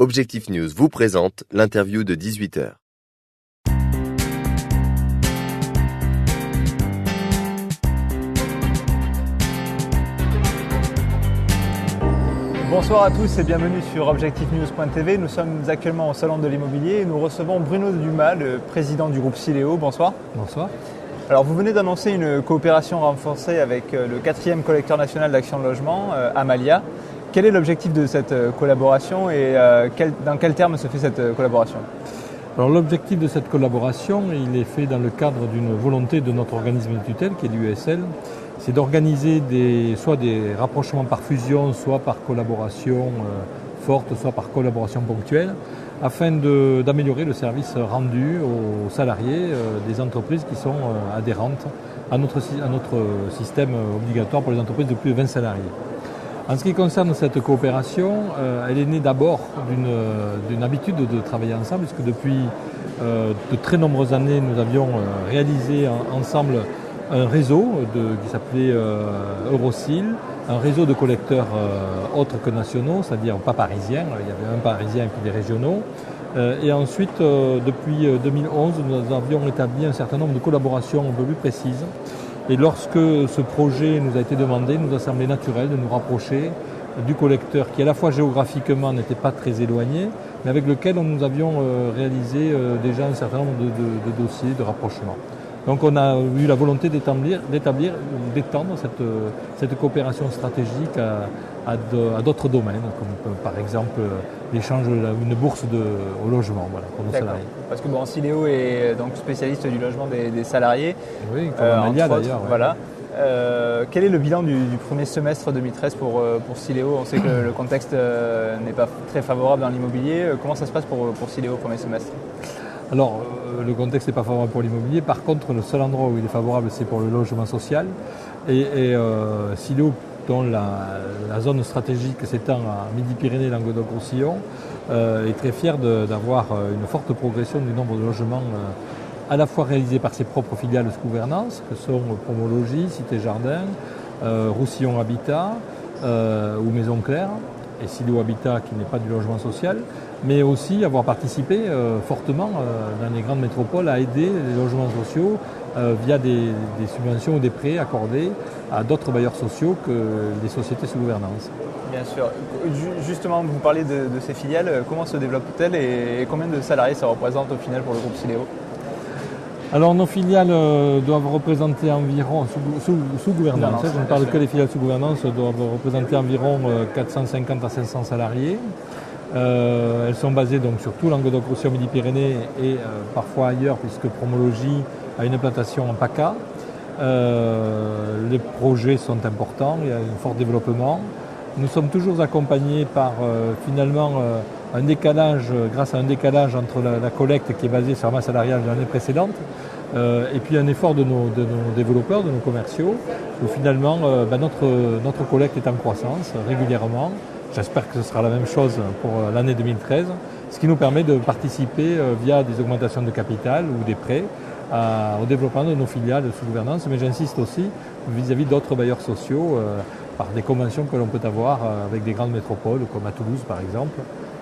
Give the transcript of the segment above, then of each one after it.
Objectif News vous présente l'interview de 18h. Bonsoir à tous et bienvenue sur objectifnews.tv. Nous sommes actuellement au Salon de l'Immobilier et nous recevons Bruno Dumas, le président du groupe Sileo. Bonsoir. Bonsoir. Alors vous venez d'annoncer une coopération renforcée avec le 4e collecteur national d'Action Logement, Amalia. Quel est l'objectif de cette collaboration et dans quels termes se fait cette collaboration ? Alors l'objectif de cette collaboration, il est fait dans le cadre d'une volonté de notre organisme de tutelle qui est l'USL. C'est d'organiser soit des rapprochements par fusion, soit par collaboration forte, soit par collaboration ponctuelle, afin d'améliorer le service rendu aux salariés des entreprises qui sont adhérentes à notre système obligatoire pour les entreprises de plus de 20 salariés. En ce qui concerne cette coopération, elle est née d'abord d'une habitude de travailler ensemble, puisque depuis de très nombreuses années, nous avions réalisé ensemble un réseau qui s'appelait Eurosil, un réseau de collecteurs autres que nationaux, c'est-à-dire pas parisiens, il y avait un parisien et puis des régionaux. Et ensuite, depuis 2011, nous avions établi un certain nombre de collaborations un peu plus précises. Et lorsque ce projet nous a été demandé, il nous a semblé naturel de nous rapprocher du collecteur qui, à la fois géographiquement, n'était pas très éloigné, mais avec lequel nous avions réalisé déjà un certain nombre de dossiers de rapprochement. Donc on a eu la volonté d'étendre cette coopération stratégique à d'autres domaines, comme par exemple l'échange d'une bourse au logement pour nos salariés. Parce que Sileo est donc spécialiste du logement des salariés. Oui, comme Amalia d'ailleurs. Voilà. Quel est le bilan du premier semestre 2013 pour Sileo ? On sait que le contexte n'est pas très favorable dans l'immobilier. Comment ça se passe pour Sileo au premier semestre ? Alors, le contexte n'est pas favorable pour l'immobilier. Par contre, le seul endroit où il est favorable, c'est pour le logement social. Et Sileo, dont la zone stratégique s'étend à Midi-Pyrénées, Languedoc-Roussillon, est très fier d'avoir une forte progression du nombre de logements à la fois réalisés par ses propres filiales sous gouvernance, que sont Promologis, Cité Jardin, Roussillon Habitat ou Maison Claire, et Sileo Habitat qui n'est pas du logement social, mais aussi avoir participé fortement dans les grandes métropoles à aider les logements sociaux via des subventions ou des prêts accordés à d'autres bailleurs sociaux que les sociétés sous gouvernance. Bien sûr. Justement, vous parlez de ces filiales, comment se développent-elles et combien de salariés ça représente au final pour le groupe Sileo ? Alors nos filiales doivent représenter environ, sous gouvernance, je ne parle que des filiales sous gouvernance, doivent représenter environ 450 à 500 salariés. Elles sont basées donc sur tout Languedoc-Roussillon, Midi-Pyrénées et parfois ailleurs, puisque Promologis a une implantation en PACA. Les projets sont importants, il y a un fort développement. Nous sommes toujours accompagnés par un décalage, grâce à un décalage entre la collecte qui est basée sur la masse salariale de l'année précédente et puis un effort de nos développeurs, de nos commerciaux, où finalement notre collecte est en croissance régulièrement. J'espère que ce sera la même chose pour l'année 2013, ce qui nous permet de participer via des augmentations de capital ou des prêts au développement de nos filiales sous gouvernance. Mais j'insiste aussi vis-à-vis d'autres bailleurs sociaux par des conventions que l'on peut avoir avec des grandes métropoles, comme à Toulouse par exemple,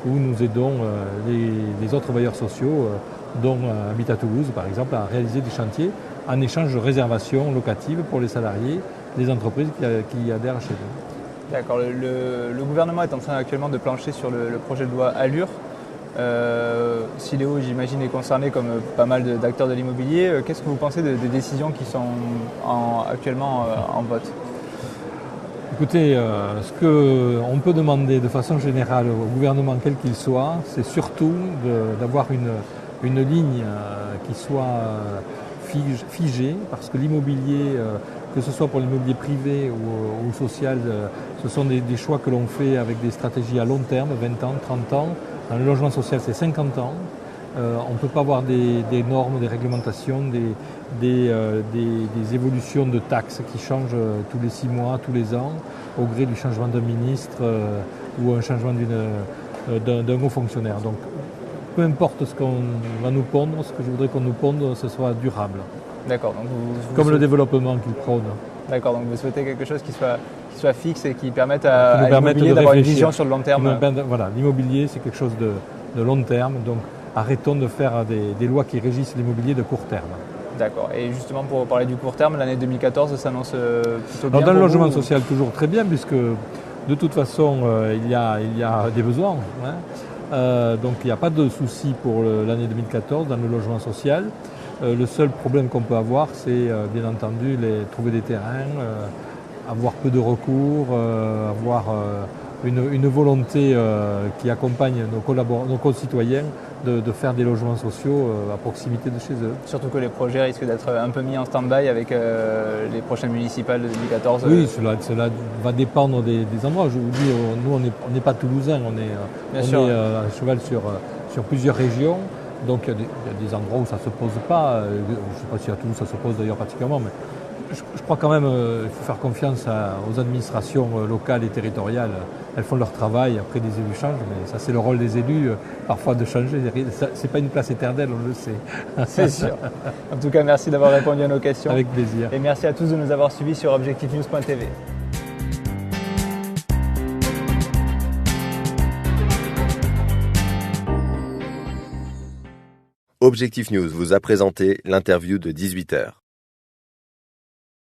où nous aidons les autres bailleurs sociaux, dont Habitat Toulouse par exemple, à réaliser des chantiers en échange de réservations locatives pour les salariés des entreprises qui adhèrent chez eux. D'accord. Le gouvernement est en train actuellement de plancher sur le projet de loi Allure. Sileo, j'imagine, est concerné comme pas mal d'acteurs de l'immobilier. Qu'est-ce que vous pensez des décisions qui sont actuellement en vote ? Écoutez, ce qu'on peut demander de façon générale au gouvernement, quel qu'il soit, c'est surtout d'avoir une ligne qui soit figée, parce que l'immobilier, que ce soit pour l'immobilier privé ou social, ce sont des choix que l'on fait avec des stratégies à long terme, 20 ans, 30 ans. Dans le logement social, c'est 50 ans. On ne peut pas avoir des normes, des réglementations, des évolutions de taxes qui changent tous les 6 mois, tous les ans, au gré du changement d'un ministre ou un changement d'un haut fonctionnaire. Donc, peu importe ce qu'on va nous pondre, ce que je voudrais qu'on nous ponde, ce soit durable. D'accord. Donc comme le développement qu'il prône. D'accord, donc vous souhaitez quelque chose qui soit qui soient fixes et qui permettent Qui à nous permettent l'immobilier de d'avoir une réfléchir. vision sur le long terme. Voilà, l'immobilier, c'est quelque chose de long terme, donc arrêtons de faire des lois qui régissent l'immobilier de court terme. D'accord. Et justement, pour parler du court terme, l'année 2014 s'annonce plutôt bien. Alors, dans le pour logement vous, social, toujours très bien, puisque de toute façon, il y a des besoins. Donc, il n'y a pas de souci pour l'année 2014 dans le logement social. Le seul problème qu'on peut avoir, c'est bien entendu trouver des terrains, avoir peu de recours, avoir une volonté qui accompagne nos concitoyens de faire des logements sociaux à proximité de chez eux. Surtout que les projets risquent d'être un peu mis en stand-by avec les prochaines municipales de 2014. Oui, cela va dépendre des endroits. Je vous dis, nous, on n'est pas toulousains, on est à cheval sur plusieurs régions. Donc il y a des endroits où ça ne se pose pas. Je ne sais pas si à Toulouse ça se pose d'ailleurs particulièrement, mais je crois quand même qu'il faut faire confiance aux administrations locales et territoriales. Elles font leur travail, après des élus changent, mais ça c'est le rôle des élus, parfois de changer. C'est pas une place éternelle, on le sait. C'est sûr. En tout cas, merci d'avoir répondu à nos questions. Avec plaisir. Et merci à tous de nous avoir suivis sur objectifnews.tv. Objectif News vous a présenté l'interview de 18h.